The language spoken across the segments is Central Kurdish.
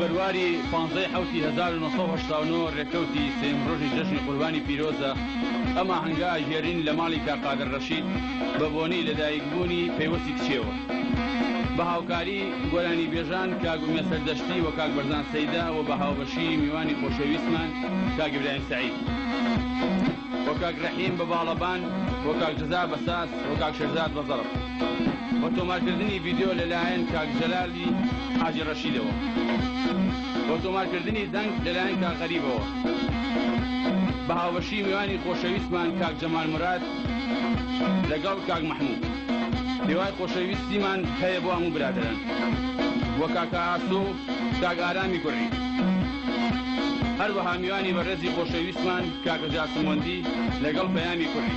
بەرواری 15/7/1989 ڕێکەوتی سێم ڕۆژی جەژنی قوربانی پیرۆزە ئەمە هەنگا ژێرین لە ماڵی کا قادر ڕەشید بە بۆنەی لەدایکبوونی پەیوەستی کچێوە بە هاوکاری گۆرانی بێژان کاک مێسەر دەشتی و کاک بەرزان سەیدا و بە هاوبەشی میوانی خۆشەویستمان کاک ئیبراهیم سەعید و کاک ڕەحیم بە باڵەبان و کاک جەزا بەساس و کاک شێرزاد بەزەڕب و تۆمارکردنی ڤیدیۆ لەلایەن کاک جەلالی حاجی ڕەشیدەوە و تۆمارکردنی دەنگ لەلایەن کاک غەریبەوە بە هاوبەشی میوانی خۆشەویستمان کاک جەمال مراد لەگەڵ کاک مەحموود هیوای خۆشەویستیمان هەیە بۆ هەموو برادران وە کاکە ئاسۆ کاک ئارامی کوڕی هەروەها میوانی بەڕێزی خۆشەویستمان کاکە جاسمۆندی لەگەڵ پەیامی کوڕی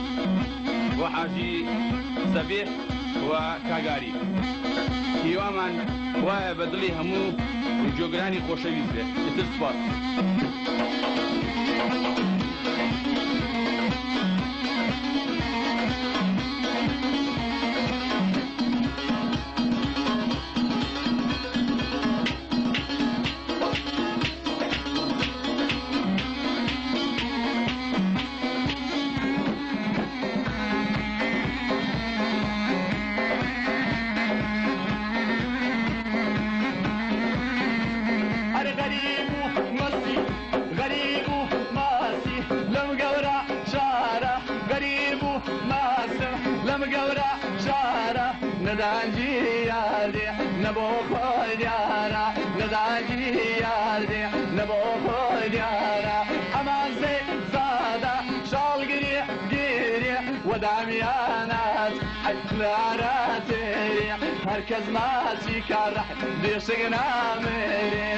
و حاجی سەبیح و کاگاری هیوامان وایە بە دڵی هەموو جۆگرانی خۆشەویست بێت ئیتر سوپاس نداجي ياردي نبو خديارا نداجي ياردي نبو خديارا امان زي زادا شال جري وداميانات حكلاراتي هركز ما تيكرح بيشقنا مري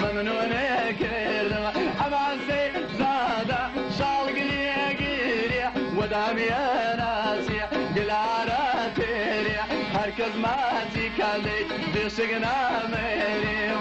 ممنون كردم امان سي زادا شال قلي ودامي ناسي قلارا تيري هركز ما تيكالي بيشقنا ميري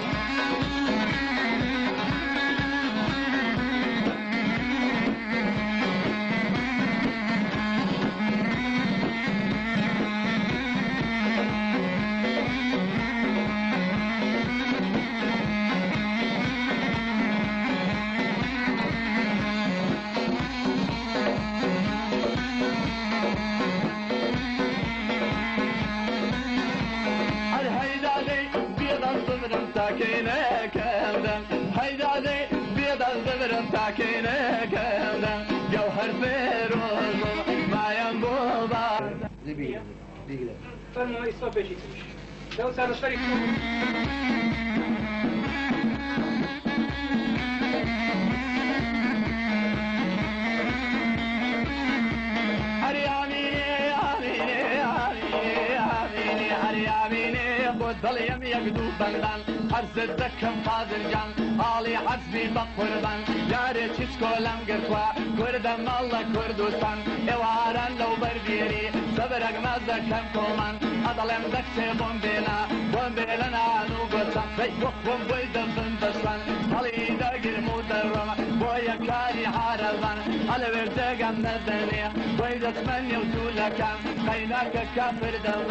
هيدادي بيض الزبرم تاكينه كمدن جوهر فيروز ما ينبوبا زبيب ديقلة فرموا يصوب بيشي لو صار شريك ضل يم يقدو بندان حرز الدكم فاضل جان آلي حزبي بقربان جاري تشكولم قرطوا كردم الله كردوستان اواران لو بربيري صبرق مزكم كومان أضلم دكسي بومبيلنا نوبتان وقفم بويدم بندشوان هلي داقر مدرم بويا كاري حاربان هلي وردقم ندني بويدت من يوتولكم خيناك كافر دم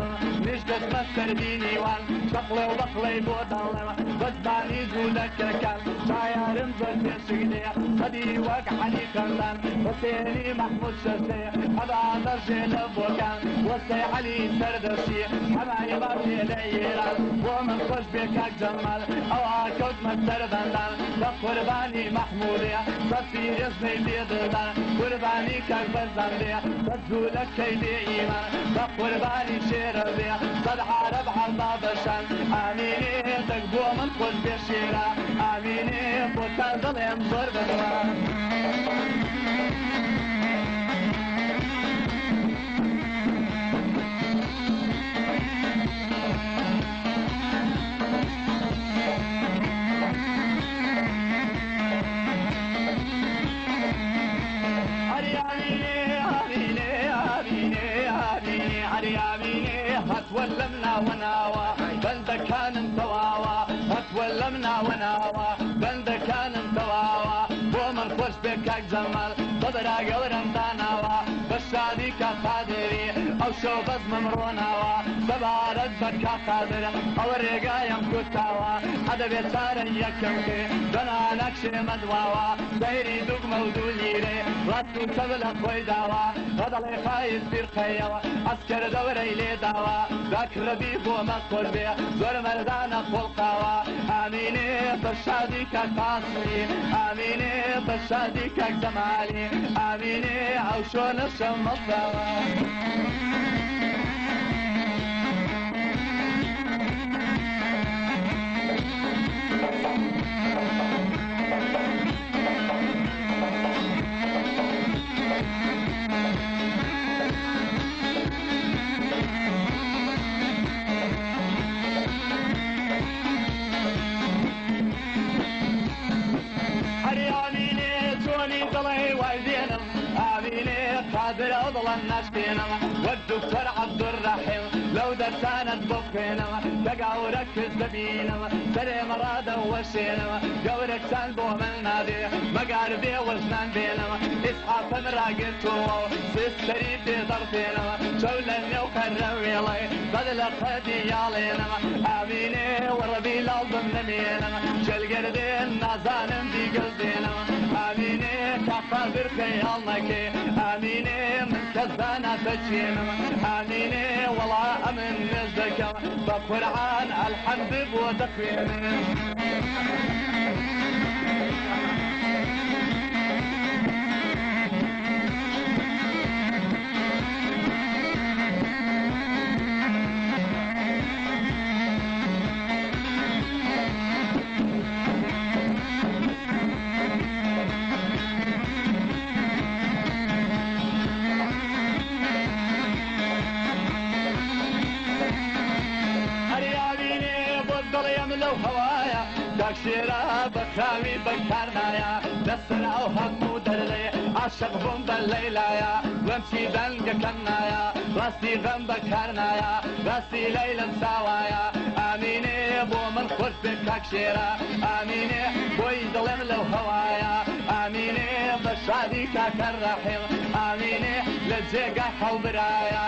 نجدت مستر دينيوان بقلي وبقلي بوطلم بزباني زودك كم شايرم زود يشقني صدي وقعني كندان وسيني محمود شرسي هذا درجي لبوكان وسي علي سردسي حماي باشي ليران ومن خوش بكاك جمال او عاكوت مستر دندان بقرباني محمودي صفي رزمي بيضدان قرباني كاك بزندي بزولك كيلي ايمان بقرباني شيربي صد حارب حلبا بشان اميني تقبو من خوش بشيرا اميني بوتان ظلم زور بدوان وناوى بند كان تواوى هتولمنا وناوى بند كان تواوى ومن خوش بك جمال صدرا قورم داناوى بشادي كقادري او شو بز ممروناوى سبارد بك قادر او الرقايم كتاوى هذا بيتارا يكمكي دنا نكشي مدواوى دايري دوق مودوليري راتو تبلا خوي داوى هذا اللي خايز برقياوى عسكر دوري لي داوى ذاك ربيب وما قربي زور مردانا فوقاوى اميني بشادي كقاسري اميني بشادي كجمالي اميني او شو نشم الضوى قادر أضل الناس فينا والدكتور عبد الرحيم لو درسانت بفينا تقع وركز دبينا سري مرادة وشينا قورك سالبو من نادي مقاربي وزنان بينا إسحاق مراقلتو سيستري في ضرفينا شولا يوكرر يلي بدل خدي يالينا آميني وربي الأرض نمينا شل قردين نازان دي قلبينا آميني كقادر خيالنك آميني من كذبانا تجينا آميني والله أمن نزدك بقرعان الحمد بودقينا شيرا بكاوي بكارنايا دسر او همو درلي عاشق بوم بالليلايا وامشي دنق كنايا راسي غم بكارنايا راسي ليلة مساوايا اميني بو من خوش بكاك شيرا اميني بوي ظلم لو هوايا اميني بشادي كاك الرحيم اميني للزيقا حوبرايا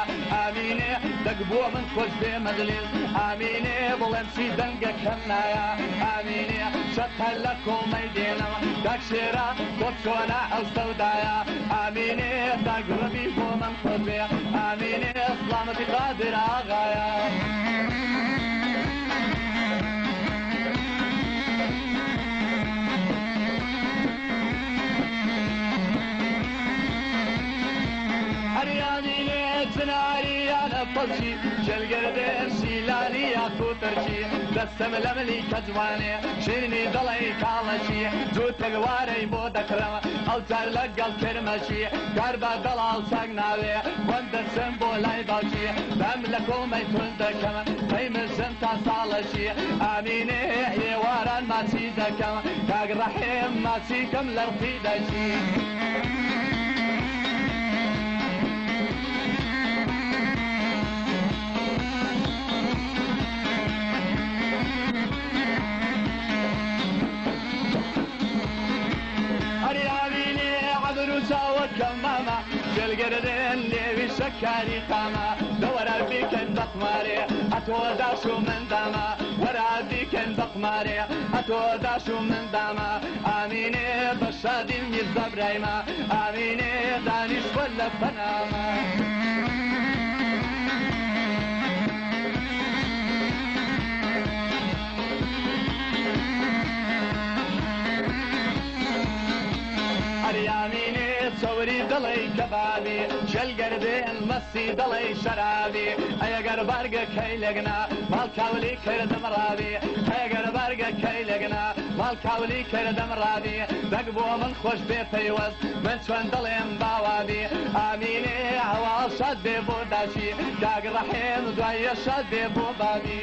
اميني دقبو من خوش بمدلل اميني بو امشي دنق كنايا اميني شطها لكم ميدينا داك شيرا كوتشونا او سودايا اميني داك ربيب ومن خذبي اميني اسلامتي قادر اغايا هرياني تناري انا بطشي شل قردين شيلاني يا كوترشي دسم لملي كجواني شيرني ضلي كالشي جوت الواري بودكرم او جار لقل كرمشي قربا دلال ساقناوي وند السنبولاي بوشي بملكو ميتون دكم قيم الزنتا صالشي اميني يواران ما تيدكم كاق رحيم ما تيكم لرقيدشي كماما جلقردين ليبي شكاري قاما دورا بيك الدقماري اتوداشو من داما ورا بيك الدقماري اتوداشو من داما اميني بشادي ميرزا برايما اميني دانيش ولا بناما ياميني تصوري دلي كبابي شل قردين مسي دلي شرابي ايا قربارقة كيلقنا مالكاولي كرد مرابي ايا قربارقة كيلقنا مالكاولي كرد مرابي دقبو من خوش بيتي وز من شوان دلي مباوابي اميني عوال شاد بيبو داشي داق رحيم دوايا شاد بيبو بابي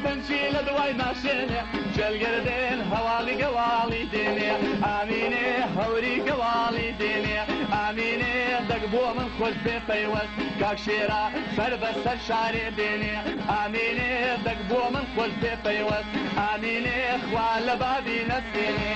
بنشی لە دوای ماشێنێ جێلگەردێن هەواڵی گەواڵی دێنێ ئامینێ هەوری گەواڵی دێنێ ئامینێ دەک بۆ من خۆش بێ پەیوەست کاک شێرا سەر بەسەر شارێ بێنێ ئامینێ دەک بۆ من خۆش بێ پەیوەست ئامینێ خوا لە بابی نەسێنێ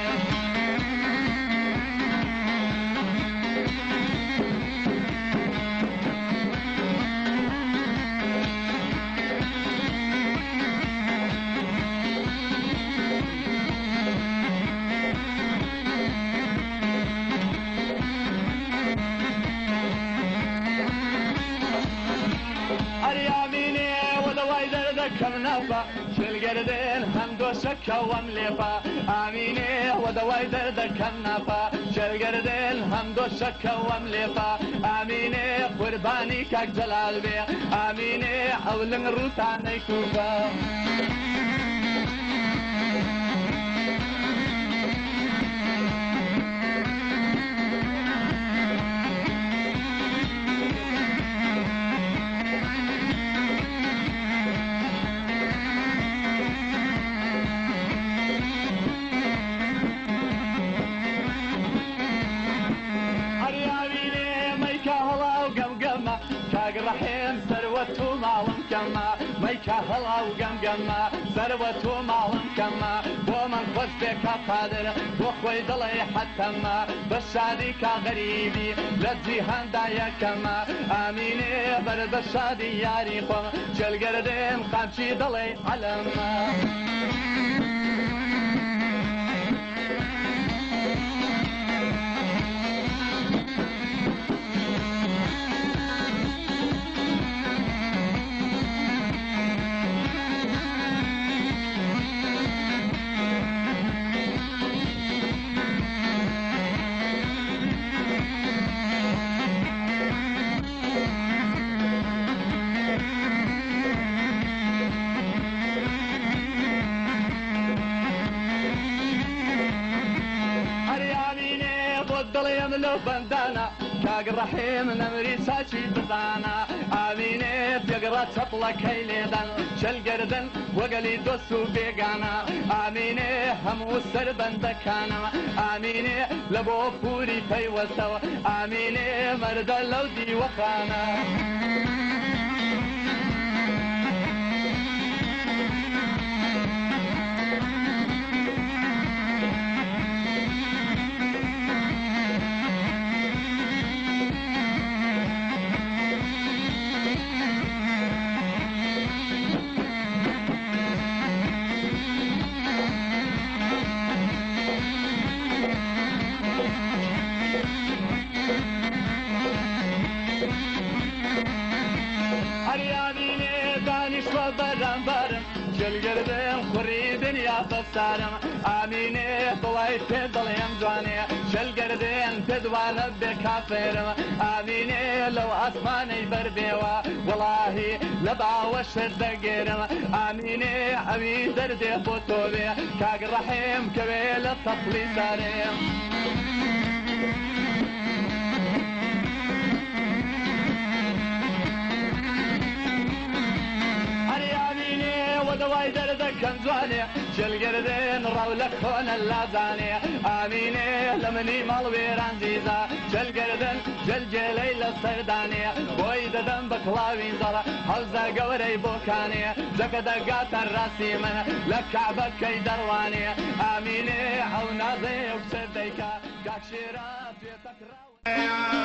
كم نفا شلقردين هم دو شكا ومليفا آميني ودواي درد كم نفا شلقردين هم دو شكا ومليفا آميني قرباني كاك جلال بي آميني حولن روتاني كوفا رحيم ثروة معلم كما ميكا هلا وقمقما ثروة معلم كما ومن خوش بك قادر وخوي ضلي حتى ما بالشادي كغريبي للجيهان دايا كما آميني برد الشادي ياري خو جل قردين قامشي ضلي علما لو بندانا كاق الرحيم نمري ساشي بزانا آميني بيقرا تطلق هيليدان شل قردن وقلي دوسو بيقانا آميني همو السربن دكانا آميني لبو فوري فيوسو آميني مرد لو دي وخانا القردين خري دنيا بسارم آميني طلعي تضل يمجاني شل قردين تدوان بكافرم آميني لو أسماني بربيوا والله لبع وشد قيرم آميني أمي دردي بطوبي كاق الرحيم كبيل الطفلي سارم ودواي دردك كنزواني شل قردين راولك هون اللازاني آميني لمني مالويران زيزا شل قردين جل جلي للصرداني ويد دنبك لاوين زرا حوزة قوري بوكاني زكا دقات الراسي من لكعبك كي درواني آميني او ناظي وكسديكا قاك شيرات بيتك راوي